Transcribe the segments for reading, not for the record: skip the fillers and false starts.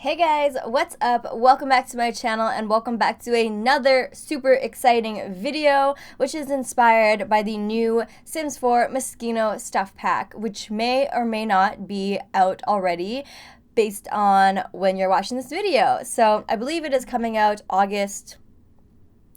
Hey guys, what's up? Welcome back to my channel and welcome back to another super exciting video, which is inspired by the new Sims 4 Moschino stuff pack, which may or may not be out already based on when you're watching this video. So I believe it is coming out August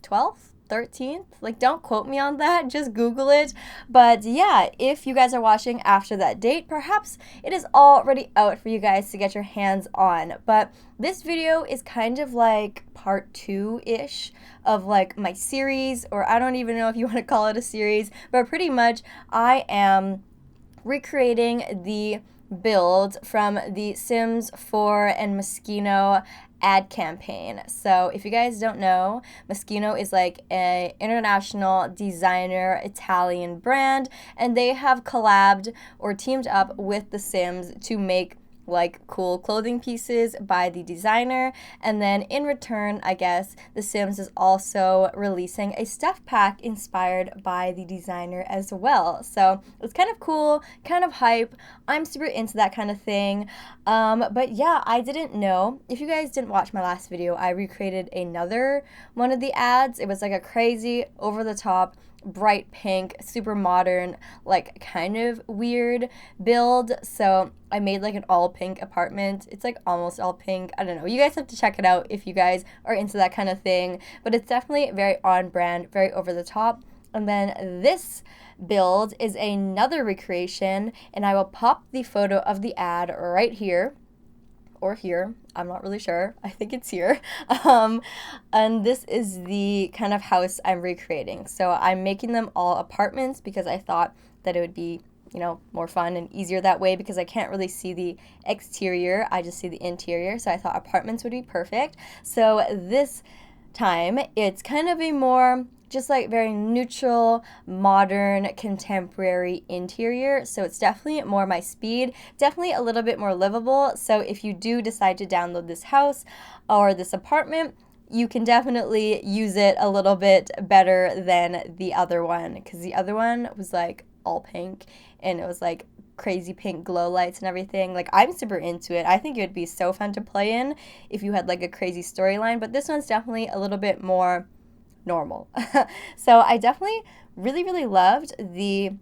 12th? 13th? Like, don't quote me on that, just Google it. But yeah, if you guys are watching after that date, perhaps it is already out for you guys to get your hands on. But this video is kind of like part 2-ish of like my series, or I don't even know if you want to call it a series, but pretty much I am recreating the build from the Sims 4 and Moschino ad campaign. So if you guys don't know, Moschino is like an international designer Italian brand, and they have collabed or teamed up with The Sims to make like cool clothing pieces by the designer, and then in return, I guess, The Sims is also releasing a stuff pack inspired by the designer as well. So it's kind of cool, kind of hype. I'm super into that kind of thing. But yeah, I didn't know. If you guys didn't watch my last video, I recreated another one of the ads. It was like a crazy, over-the-top, bright pink, super modern, like kind of weird build. So I made like an all pink apartment. It's like almost all pink. I don't know. You guys have to check it out if you guys are into that kind of thing. But it's definitely very on brand, very over the top. And then this build is another recreation, and I will pop the photo of the ad right here. Or here, I'm not really sure. I think it's here. And this is the kind of house I'm recreating. So I'm making them all apartments because I thought that it would be, you know, more fun and easier that way because I can't really see the exterior. I just see the interior. So I thought apartments would be perfect. So this time, it's kind of a more just like very neutral, modern, contemporary interior. So it's definitely more my speed, definitely a little bit more livable. So if you do decide to download this house or this apartment, you can definitely use it a little bit better than the other one, because the other one was like all pink and it was like crazy pink glow lights and everything. Like, I'm super into it. I think it would be so fun to play in if you had like a crazy storyline, but this one's definitely a little bit more normal. So I definitely really loved the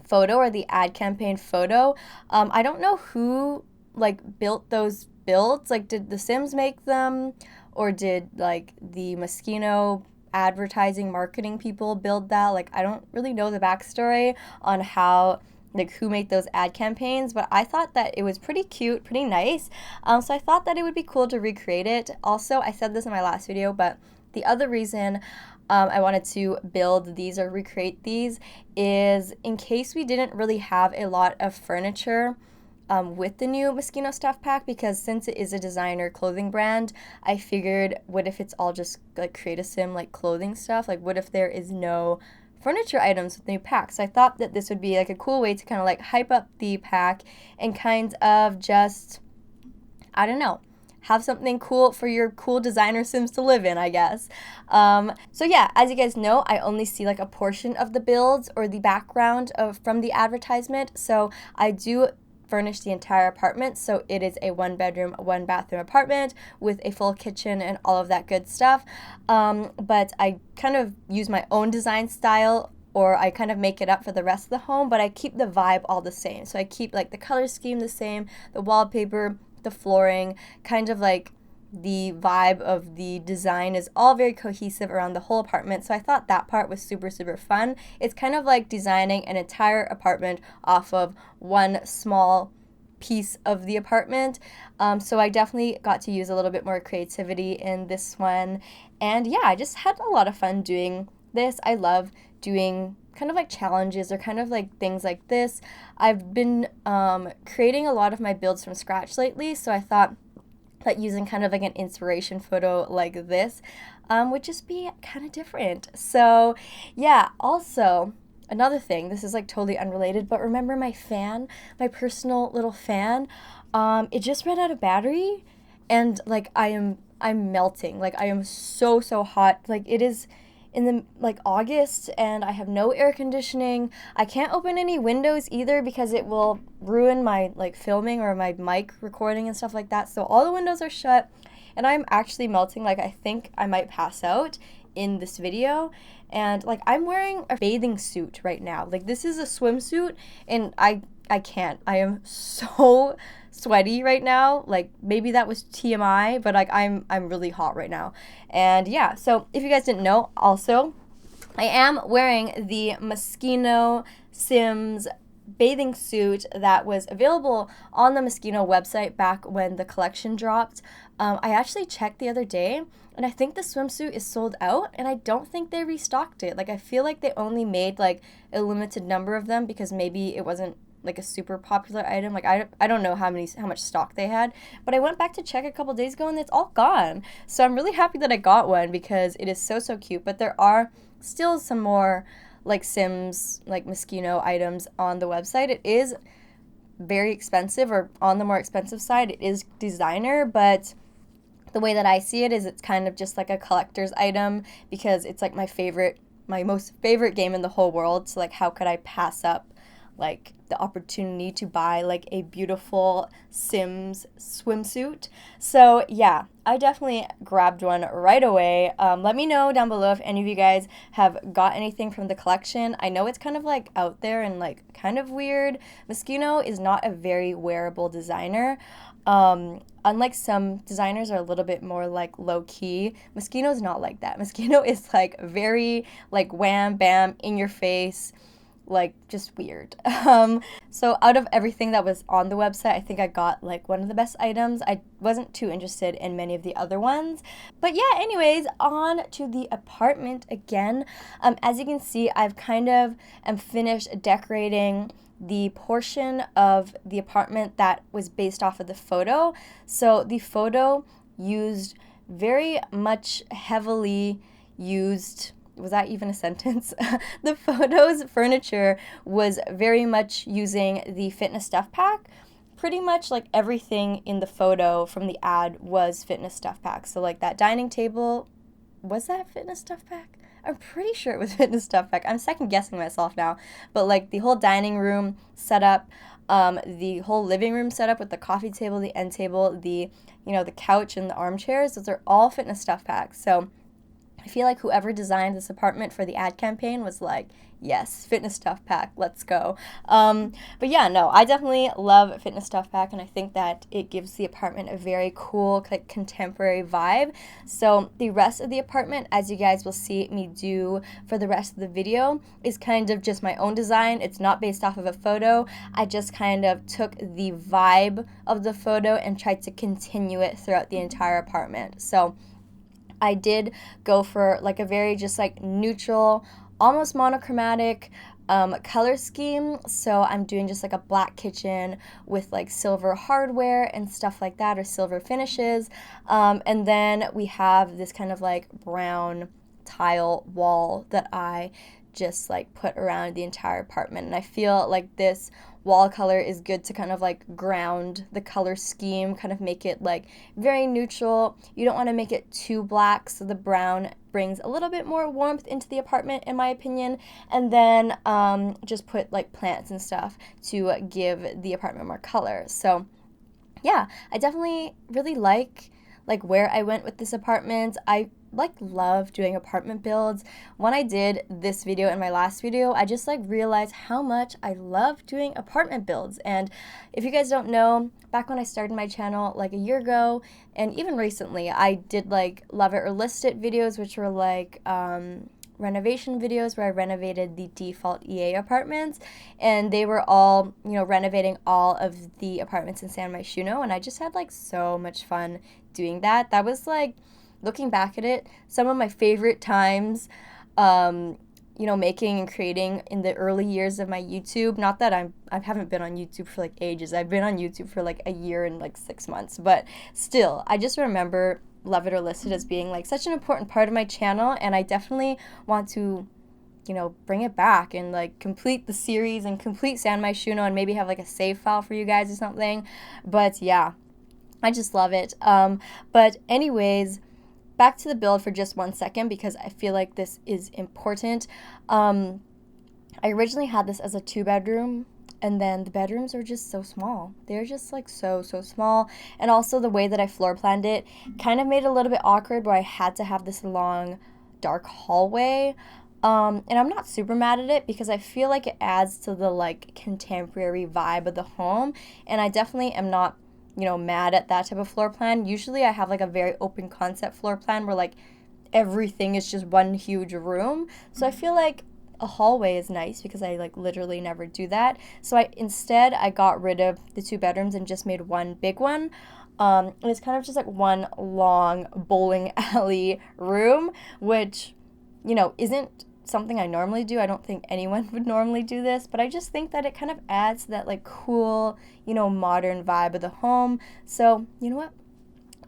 photo, or the ad campaign photo. I don't know who like built those builds. Like, did The Sims make them, or did like the Moschino advertising marketing people build that? Like, I don't really know the backstory on how, like, who made those ad campaigns, but I thought that it was pretty cute, pretty nice. So I thought that it would be cool to recreate it. Also, I said this in my last video, but the other reason I wanted to build these or recreate these is in case we didn't really have a lot of furniture with the new Moschino stuff pack, because since it is a designer clothing brand, I figured, what if it's all just like create a sim like clothing stuff? Like, what if there is no furniture items with the new pack? So I thought that this would be like a cool way to kind of like hype up the pack and kind of just, I don't know, have something cool for your cool designer Sims to live in, I guess. So yeah, as you guys know, I only see like a portion of the builds or the background from the advertisement. So I do furnish the entire apartment. So it is a 1-bedroom, 1-bathroom apartment with a full kitchen and all of that good stuff. But I kind of use my own design style, or I kind of make it up for the rest of the home, but I keep the vibe all the same. So I keep like the color scheme the same, the wallpaper, the flooring, kind of like the vibe of the design is all very cohesive around the whole apartment. So I thought that part was super fun. It's kind of like designing an entire apartment off of one small piece of the apartment. So I definitely got to use a little bit more creativity in this one. And yeah, I just had a lot of fun doing this. I love doing kind of like challenges or kind of like things like this. I've been creating a lot of my builds from scratch lately, so I thought that using kind of like an inspiration photo like this would just be kind of different. So yeah, also another thing, this is like totally unrelated, but remember my fan, my personal little fan, it just ran out of battery, and like I'm melting. Like, I am so hot. Like, in the like August, and I have no air conditioning. I can't open any windows either because it will ruin my like filming or my mic recording and stuff like that. So all the windows are shut, and I'm actually melting. Like, I think I might pass out in this video. And like, I'm wearing a bathing suit right now. Like, this is a swimsuit, and I can't. I am so sweaty right now. Like, maybe that was TMI, but like, I'm really hot right now. And yeah, so if you guys didn't know, also I am wearing the MoschinoXTheSims bathing suit that was available on the Moschino website back when the collection dropped. I actually checked the other day, and I think the swimsuit is sold out, and I don't think they restocked it. Like, I feel like they only made like a limited number of them because maybe it wasn't like a super popular item. Like, I don't know how much stock they had, but I went back to check a couple days ago and it's all gone. So I'm really happy that I got one because it is so cute. But there are still some more like Sims, like Moschino items on the website. It is very expensive, or on the more expensive side. It is designer, but the way that I see it is it's kind of just like a collector's item because it's like my most favorite game in the whole world. So like, how could I pass up like the opportunity to buy like a beautiful Sims swimsuit? So yeah, I definitely grabbed one right away. Let me know down below if any of you guys have got anything from the collection. I know it's kind of like out there and like kind of weird. Moschino is not a very wearable designer. Unlike some designers are a little bit more like low-key, Moschino's not like that. Moschino is like very like wham bam in your face, like just weird. So out of everything that was on the website, I think I got like one of the best items. I wasn't too interested in many of the other ones. But yeah, anyways, on to the apartment again. As you can see, I've kind of am finished decorating the portion of the apartment that was based off of the photo. So the photo used very much heavily used, was that even a sentence? The photo's furniture was very much using the fitness stuff pack. Pretty much like everything in the photo from the ad was fitness stuff pack. So like that dining table, was that fitness stuff pack? I'm pretty sure it was fitness stuff pack. I'm second guessing myself now. But like the whole dining room setup, the whole living room setup with the coffee table, the end table, the couch and the armchairs, those are all fitness stuff packs. So I feel like whoever designed this apartment for the ad campaign was like, yes, fitness stuff pack, let's go. But yeah, no, I definitely love fitness stuff pack, and I think that it gives the apartment a very cool, like, contemporary vibe. So the rest of the apartment, as you guys will see me do for the rest of the video, is kind of just my own design. It's not based off of a photo. I just kind of took the vibe of the photo and tried to continue it throughout the entire apartment. So I did go for like a very just like neutral, almost monochromatic color scheme. So I'm doing just like a black kitchen with like silver hardware and stuff like that, or silver finishes. And then we have this kind of like brown tile wall that I just like put around the entire apartment. And I feel like this wall color is good to kind of like ground the color scheme, kind of make it like very neutral. You don't want to make it too black, so the brown brings a little bit more warmth into the apartment, in my opinion. And then just put like plants and stuff to give the apartment more color. So yeah, I definitely really like where I went with this apartment. I love doing apartment builds. When I did this video and my last video, I just realized how much I love doing apartment builds. And if you guys don't know, back when I started my channel like a year ago, and even recently, I did love it or list it videos, which were renovation videos where I renovated the default EA apartments, and they were all, renovating all of the apartments in San Moschino, and I just had so much fun doing that. That was looking back at it, some of my favorite times, making and creating in the early years of my YouTube. Not that I haven't been on YouTube for ages. I've been on YouTube for a year and 6 months, but still, I just remember Love It or List It as being such an important part of my channel, and I definitely want to bring it back and complete the series and complete San Moschino and maybe have a save file for you guys or something. But yeah, I just love it. But anyways, back to the build for just 1 second because I feel like this is important. I originally had this as a 2-bedroom, and then the bedrooms are just so small. They're just like so small. And also the way that I floor planned it kind of made it a little bit awkward where I had to have this long, dark hallway. And I'm not super mad at it because I feel like it adds to the like contemporary vibe of the home. And I definitely am not, mad at that type of floor plan. Usually I have like a very open concept floor plan where like everything is just one huge room. So I feel like a hallway is nice because I like literally never do that. So instead I got rid of the 2 bedrooms and just made one big one. And it's kind of just like one long bowling alley room, which, isn't something I normally do. I don't think anyone would normally do this, but I just think that it kind of adds to that like cool, modern vibe of the home. So, you know what?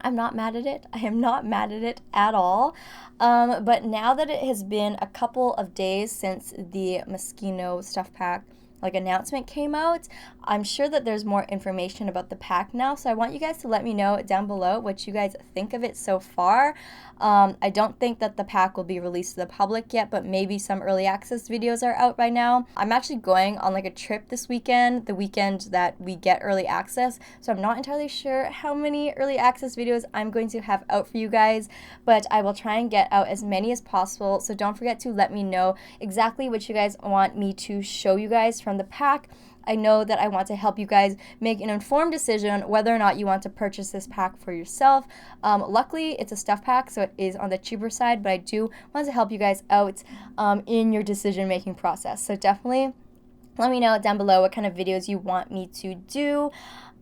I'm not mad at it. I am not mad at it at all. But now that it has been a couple of days since the Moschino stuff pack announcement came out, I'm sure that there's more information about the pack now. So I want you guys to let me know down below what you guys think of it so far. I don't think that the pack will be released to the public yet, but maybe some early access videos are out by now. I'm actually going on a trip this weekend, the weekend that we get early access. So I'm not entirely sure how many early access videos I'm going to have out for you guys, but I will try and get out as many as possible. So don't forget to let me know exactly what you guys want me to show you guys from the pack. I know that I want to help you guys make an informed decision whether or not you want to purchase this pack for yourself. Luckily, it's a stuff pack, so it is on the cheaper side, but I do want to help you guys out in your decision-making process. So definitely let me know down below what kind of videos you want me to do.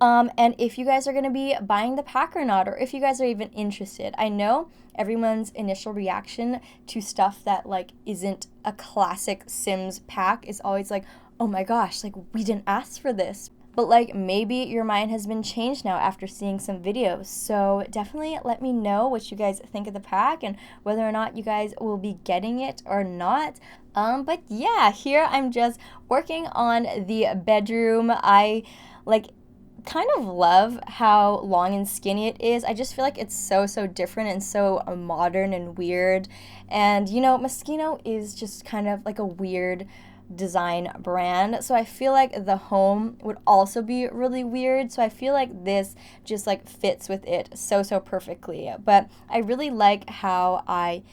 And if you guys are going to be buying the pack or not, or if you guys are even interested. I know everyone's initial reaction to stuff that isn't a classic Sims pack is always like, oh my gosh, we didn't ask for this. But maybe your mind has been changed now after seeing some videos. So definitely let me know what you guys think of the pack and whether or not you guys will be getting it or not. But yeah, here I'm just working on the bedroom. I kind of love how long and skinny it is. I just feel like it's so different and so modern and weird. And Moschino is just kind of like a weird design brand, so I feel like the home would also be really weird, so I feel like this just fits with it so perfectly. But I really like how I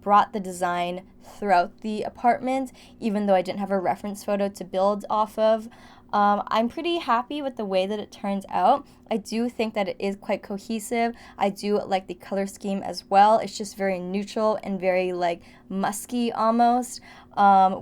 brought the design throughout the apartment, even though I didn't have a reference photo to build off of. I'm pretty happy with the way that it turns out. I do think that it is quite cohesive. I do like the color scheme as well. It's just very neutral and very musky almost,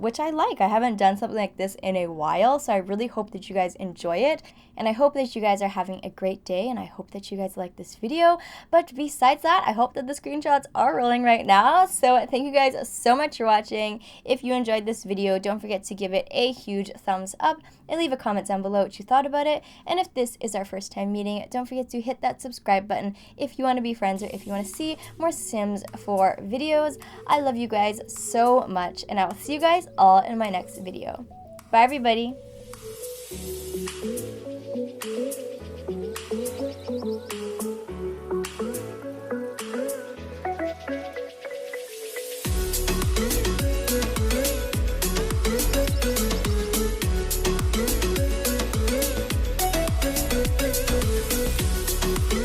which I like. I haven't done something like this in a while, so I really hope that you guys enjoy it. And I hope that you guys are having a great day, and I hope that you guys like this video. But besides that, I hope that the screenshots are rolling right now. So thank you guys so much for watching. If you enjoyed this video, don't forget to give it a huge thumbs up and leave a comment down below what you thought about it. And if this is our first time meeting, don't forget to hit that subscribe button if you want to be friends or if you want to see more Sims 4 videos. I love you guys so much, and I will see you guys all in my next video. Bye everybody!